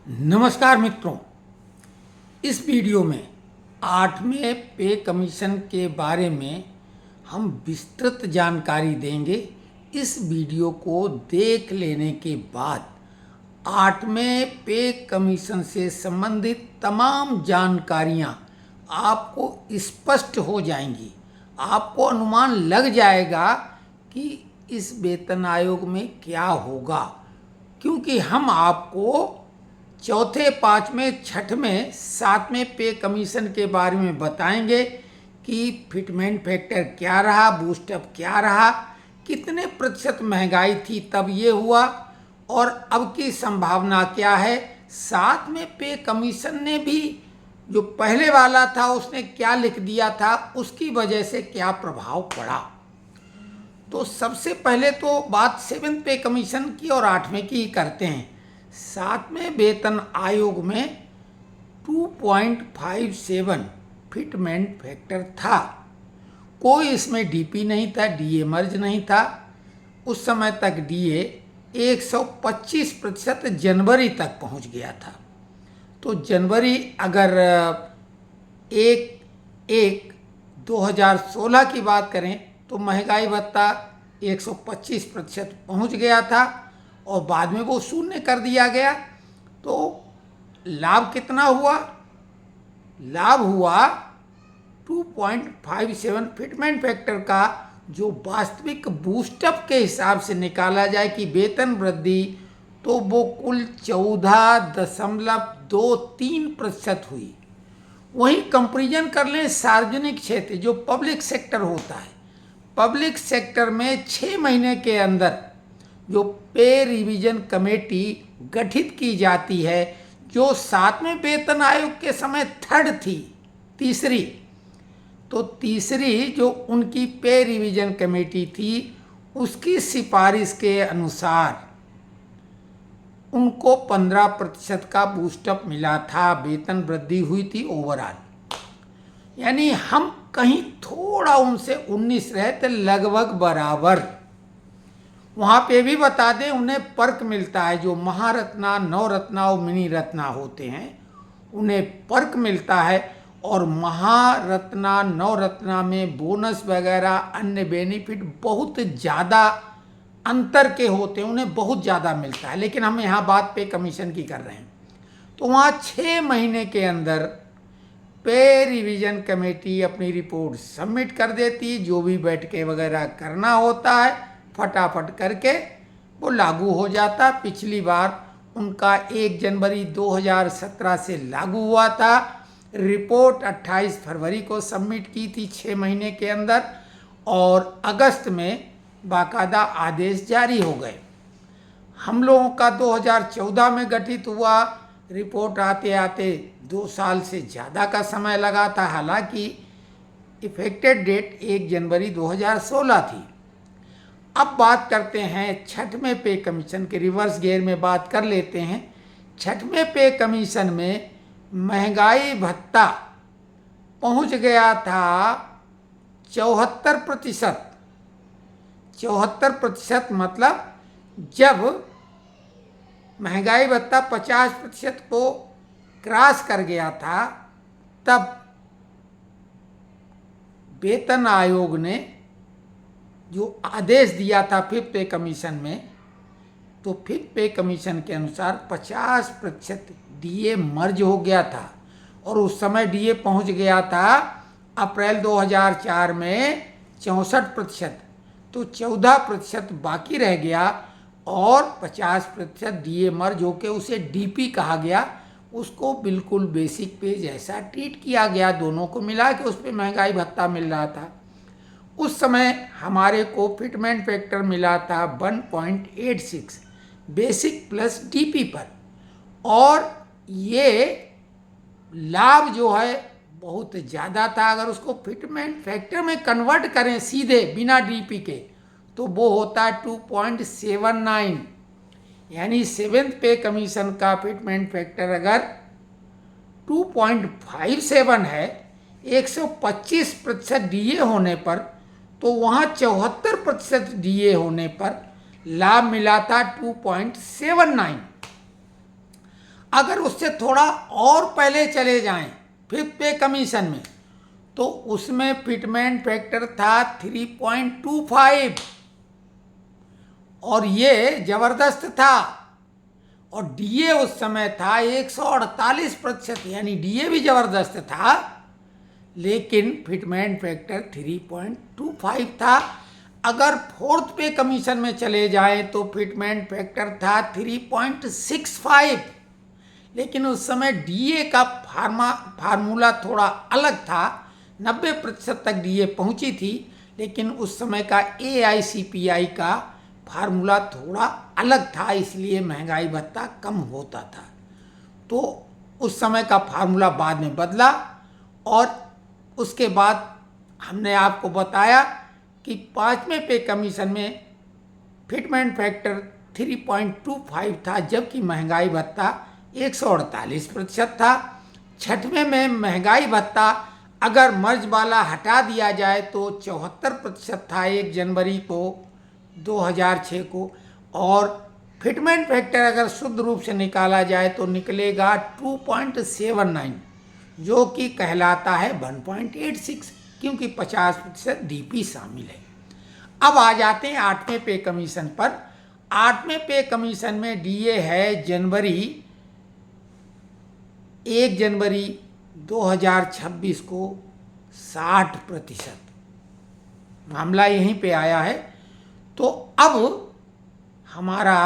नमस्कार मित्रों, इस वीडियो में 8वें पे कमीशन के बारे में हम विस्तृत जानकारी देंगे। इस वीडियो को देख लेने के बाद 8वें पे कमीशन से संबंधित तमाम जानकारियां आपको स्पष्ट हो जाएंगी। आपको अनुमान लग जाएगा कि इस वेतन आयोग में क्या होगा, क्योंकि हम आपको चौथे, पाँचवें, छठवें, सातवें पे कमीशन के बारे में बताएंगे कि फिटमेंट फैक्टर क्या रहा, बूस्टअप क्या रहा, कितने प्रतिशत महंगाई थी तब ये हुआ और अब की संभावना क्या है। सातवें पे कमीशन ने भी जो पहले वाला था उसने क्या लिख दिया था, उसकी वजह से क्या प्रभाव पड़ा। तो सबसे पहले तो बात 7वें पे कमीशन की और 8वें की ही करते हैं। 7वें वेतन आयोग में 2.57 फिटमेंट फैक्टर था। कोई इसमें डीपी नहीं था, डीए मर्ज नहीं था। उस समय तक डीए 125% जनवरी तक पहुंच गया था। तो जनवरी अगर 1/1/2016 की बात करें तो महंगाई भत्ता 125% पहुंच गया था और बाद में वो शून्य कर दिया गया। तो लाभ कितना हुआ? लाभ हुआ 2.57 फिटमेंट फैक्टर का, जो वास्तविक बूस्टअप के हिसाब से निकाला जाए कि वेतन वृद्धि, तो वो कुल 14.23% हुई। वहीं कंपेरिजन कर लें सार्वजनिक क्षेत्र जो पब्लिक सेक्टर होता है, पब्लिक सेक्टर में 6 महीने के अंदर जो पे रिवीजन कमेटी गठित की जाती है, जो 7वें वेतन आयोग के समय थर्ड थी, तीसरी, तो तीसरी जो उनकी पे रिवीजन कमेटी थी उसकी सिफारिश के अनुसार उनको 15% का बूस्टअप मिला था, वेतन वृद्धि हुई थी ओवरऑल। यानी हम कहीं थोड़ा उनसे 19 रहे थे, लगभग बराबर। वहाँ पे भी बता दें, उन्हें पर्क मिलता है, जो महारत्ना, नवरत्ना और मिनी रत्ना होते हैं उन्हें पर्क मिलता है। और महारत्ना, नवरत्ना में बोनस वगैरह अन्य बेनिफिट बहुत ज़्यादा अंतर के होते हैं, उन्हें बहुत ज़्यादा मिलता है। लेकिन हम यहाँ बात पे कमीशन की कर रहे हैं। तो वहाँ 6 महीने के अंदर पे रिवीजन कमेटी अपनी रिपोर्ट सबमिट कर देती, जो भी बैठकें वगैरह करना होता है फटाफट करके वो लागू हो जाता। पिछली बार उनका 1 जनवरी 2017 से लागू हुआ था। रिपोर्ट 28 फरवरी को सबमिट की थी 6 महीने के अंदर, और अगस्त में बाकायदा आदेश जारी हो गए। हम लोगों का 2014 में गठित हुआ। रिपोर्ट आते आते 2 साल से ज़्यादा का समय लगा था, हालांकि इफेक्टेड डेट 1 जनवरी 2016 थी। अब बात करते हैं 6वें पे कमीशन के, रिवर्स गियर में बात कर लेते हैं। 6वें पे कमीशन में महंगाई भत्ता पहुंच गया था 74%। 74% मतलब जब महंगाई भत्ता 50% को क्रॉस कर गया था, तब वेतन आयोग ने जो आदेश दिया था 5th पे कमीशन में, तो 5th पे कमीशन के अनुसार 50% डीए मर्ज हो गया था। और उस समय डीए पहुंच गया था अप्रैल 2004 में 64%। तो 14% बाकी रह गया और 50% डीए मर्ज होकर उसे डीपी कहा गया। उसको बिल्कुल बेसिक पे जैसा ट्रीट किया गया, दोनों को मिला के उस पर महंगाई भत्ता मिल रहा था। उस समय हमारे को फिटमेंट फैक्टर मिला था 1.86 बेसिक प्लस डीपी पर। और ये लाभ जो है बहुत ज़्यादा था। अगर उसको फिटमेंट फैक्टर में कन्वर्ट करें सीधे बिना डीपी के, तो वो होता है 2.79। यानी 7th पे कमीशन का फिटमेंट फैक्टर अगर 2.57 है 125% डीए होने पर, तो वहाँ 74% डीए होने पर लाभ मिला था 2.79। अगर उससे थोड़ा और पहले चले जाएं फिफ्थ पे कमीशन में, तो उसमें फिटमेंट फैक्टर था 3.25 और ये जबरदस्त था। और डीए उस समय था 148%, यानी डीए भी जबरदस्त था, लेकिन फिटमेंट फैक्टर 3.25 था। अगर फोर्थ पे कमीशन में चले जाए तो फिटमेंट फैक्टर था 3.65, लेकिन उस समय डीए का फार्मूला थोड़ा अलग था। 90% तक डीए पहुंची थी, लेकिन उस समय का एआईसीपीआई का फार्मूला थोड़ा अलग था, इसलिए महंगाई भत्ता कम होता था। तो उस समय का फार्मूला बाद में बदला और उसके बाद हमने आपको बताया कि 5वें पे कमीशन में फिटमेंट फैक्टर 3.25 था, जबकि महंगाई भत्ता 148% था। 6वें में महंगाई भत्ता अगर मर्ज वाला हटा दिया जाए तो 74% था 1 जनवरी को 2006 को, और फिटमेंट फैक्टर अगर शुद्ध रूप से निकाला जाए तो निकलेगा 2.79, जो कि कहलाता है 1.86, क्योंकि 50% डीपी शामिल है। अब आ जाते हैं 8वें पे कमीशन पर। 8वें पे कमीशन में डीए है 1 जनवरी 2026 को 60%। मामला यहीं पे आया है। तो अब हमारा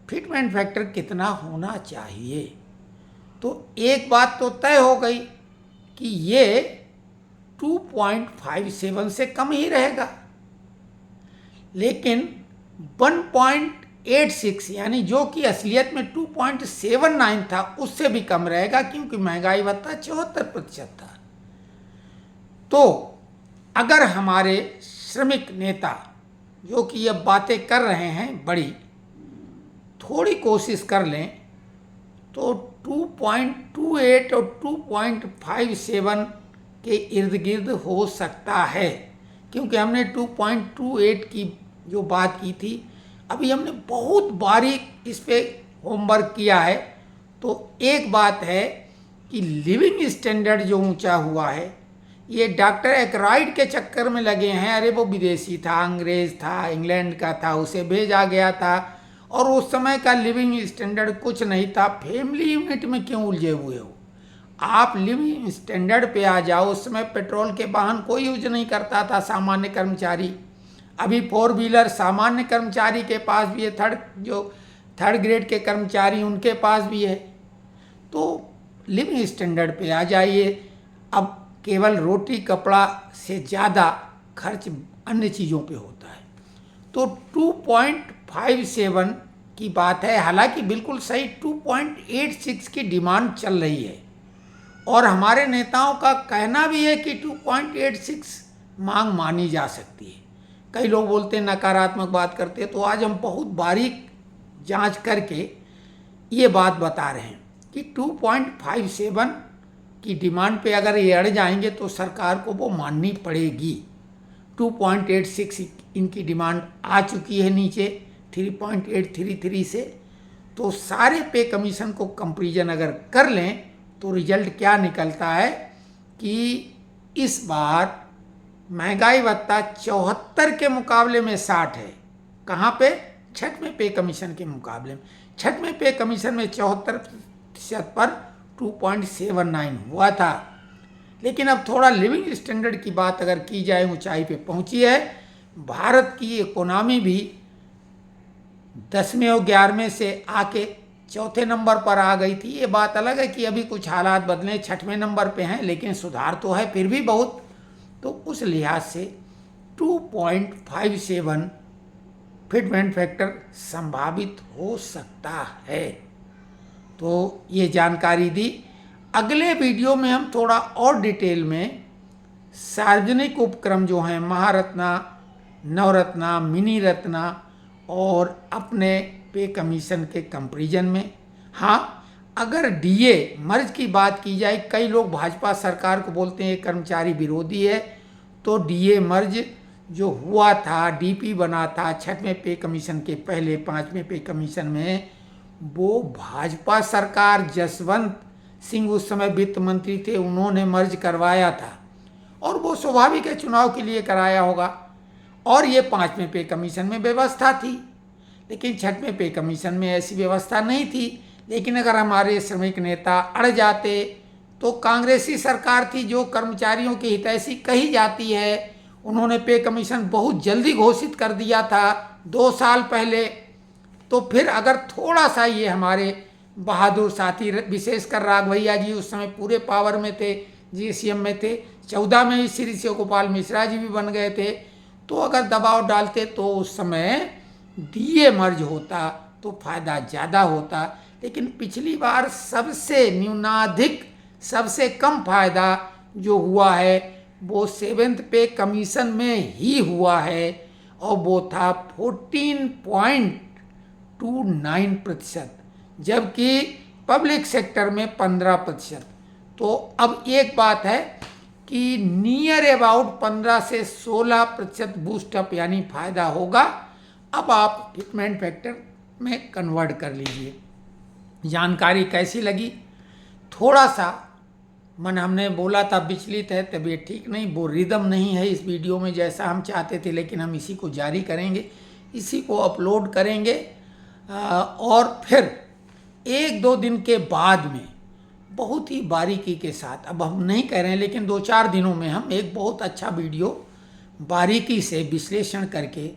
फिटमेंट फैक्टर कितना होना चाहिए? तो एक बात तो तय हो गई कि ये 2.57 से कम ही रहेगा, लेकिन 1.86 यानी जो कि असलियत में 2.79 था उससे भी कम रहेगा, क्योंकि महंगाई भत्ता 74% था। तो अगर हमारे श्रमिक नेता जो कि ये बातें कर रहे हैं बड़ी, थोड़ी कोशिश कर लें तो 2.28 और 2.57 के इर्द गिर्द हो सकता है, क्योंकि हमने 2.28 की जो बात की थी, अभी हमने बहुत बारीक इस पे होमवर्क किया है। तो एक बात है कि लिविंग स्टैंडर्ड जो ऊंचा हुआ है, ये डॉक्टर एकराइड के चक्कर में लगे हैं। अरे वो विदेशी था, अंग्रेज था, इंग्लैंड का था, उसे भेजा गया था, और उस समय का लिविंग स्टैंडर्ड कुछ नहीं था। फैमिली यूनिट में क्यों उलझे हुए हो? आप लिविंग स्टैंडर्ड पे आ जाओ। उस समय पेट्रोल के वाहन कोई यूज नहीं करता था, सामान्य कर्मचारी। अभी 4 व्हीलर सामान्य कर्मचारी के पास भी है, थर्ड ग्रेड के कर्मचारी उनके पास भी है। तो लिविंग स्टैंडर्ड पे आ जाइए। अब केवल रोटी कपड़ा से ज़्यादा खर्च अन्य चीज़ों पे होता है। तो 2.57 की बात है, हालांकि बिल्कुल सही 2.86 की डिमांड चल रही है, और हमारे नेताओं का कहना भी है कि 2.86 मांग मानी जा सकती है। कई लोग बोलते हैं नकारात्मक बात करते हैं, तो आज हम बहुत बारीक जांच करके ये बात बता रहे हैं कि 2.57 की डिमांड पे अगर ये अड़ जाएंगे तो सरकार को वो माननी पड़ेगी। 2.86 इनकी डिमांड आ चुकी है नीचे 3.833 से। तो सारे पे कमीशन को कंपेरिजन अगर कर लें तो रिजल्ट क्या निकलता है कि इस बार महंगाई भत्ता 74 के मुकाबले में 60 है। कहाँ पे? 6वें पे कमीशन के मुकाबले में। 6वें पे कमीशन में 74% पर 2.79 हुआ था। लेकिन अब थोड़ा लिविंग स्टैंडर्ड की बात अगर की जाए, ऊंचाई पे पहुंची है। भारत की इकोनॉमी भी 10वें और 11वें से आके 4थे नंबर पर आ गई थी। ये बात अलग है कि अभी कुछ हालात बदले, 6वें नंबर पे हैं, लेकिन सुधार तो है फिर भी बहुत। तो उस लिहाज से 2.57 फिटमेंट फैक्टर संभावित हो सकता है। तो ये जानकारी दी। अगले वीडियो में हम थोड़ा और डिटेल में सार्वजनिक उपक्रम जो हैं, महारत्ना, नवरत्ना, मिनी रत्ना और अपने पे कमीशन के कंपेरिजन में। हाँ, अगर डीए मर्ज की बात की जाए, कई लोग भाजपा सरकार को बोलते हैं कर्मचारी विरोधी है, तो डीए मर्ज जो हुआ था, डीपी बना था 6वें पे कमीशन के पहले 5वें पे कमीशन में, वो भाजपा सरकार, जसवंत सिंह उस समय वित्त मंत्री थे, उन्होंने मर्ज करवाया था और वो स्वाभाविक है चुनाव के लिए कराया होगा। और ये 5वें पे कमीशन में व्यवस्था थी, लेकिन 6वें पे कमीशन में ऐसी व्यवस्था नहीं थी। लेकिन अगर हमारे श्रमिक नेता अड़ जाते तो कांग्रेसी सरकार थी जो कर्मचारियों की हितैषी कही जाती है, उन्होंने पे कमीशन बहुत जल्दी घोषित कर दिया था 2 साल पहले। तो फिर अगर थोड़ा सा ये हमारे बहादुर साथी, विशेषकर राघवैया जी उस समय पूरे पावर में थे, जीसीएम में थे, 14 में ही श्री शिव गोपाल मिश्रा जी भी बन गए थे, तो अगर दबाव डालते तो उस समय डीए मर्ज होता तो फायदा ज़्यादा होता। लेकिन पिछली बार सबसे न्यूनाधिक, सबसे कम फायदा जो हुआ है वो 7th पे कमीशन में ही हुआ है और वो था 14.29%, जबकि पब्लिक सेक्टर में 15%। तो अब एक बात है कि नियर अबाउट 15 से 16% बूस्टअप यानी फायदा होगा। अब आप फिटमेंट फैक्टर में कन्वर्ट कर लीजिए। जानकारी कैसी लगी? थोड़ा सा मन हमने बोला था विचलित है, तबीयत ठीक नहीं, वो रिदम नहीं है इस वीडियो में जैसा हम चाहते थे, लेकिन हम इसी को जारी करेंगे, इसी को अपलोड करेंगे और फिर 1-2 दिन के बाद में बहुत ही बारीकी के साथ, अब हम नहीं कह रहे हैं लेकिन 2-4 दिनों में हम एक बहुत अच्छा वीडियो बारीकी से विश्लेषण करके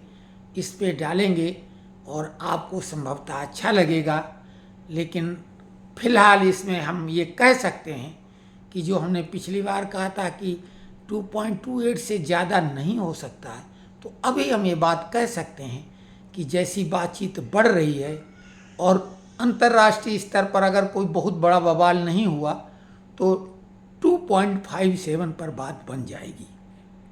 इस पे डालेंगे और आपको संभवतः अच्छा लगेगा। लेकिन फिलहाल इसमें हम ये कह सकते हैं कि जो हमने पिछली बार कहा था कि 2.28 से ज़्यादा नहीं हो सकता है, तो अभी हम ये बात कह सकते हैं कि जैसी बातचीत बढ़ रही है और अंतर्राष्ट्रीय स्तर पर अगर कोई बहुत बड़ा बवाल नहीं हुआ तो 2.57 पर बात बन जाएगी।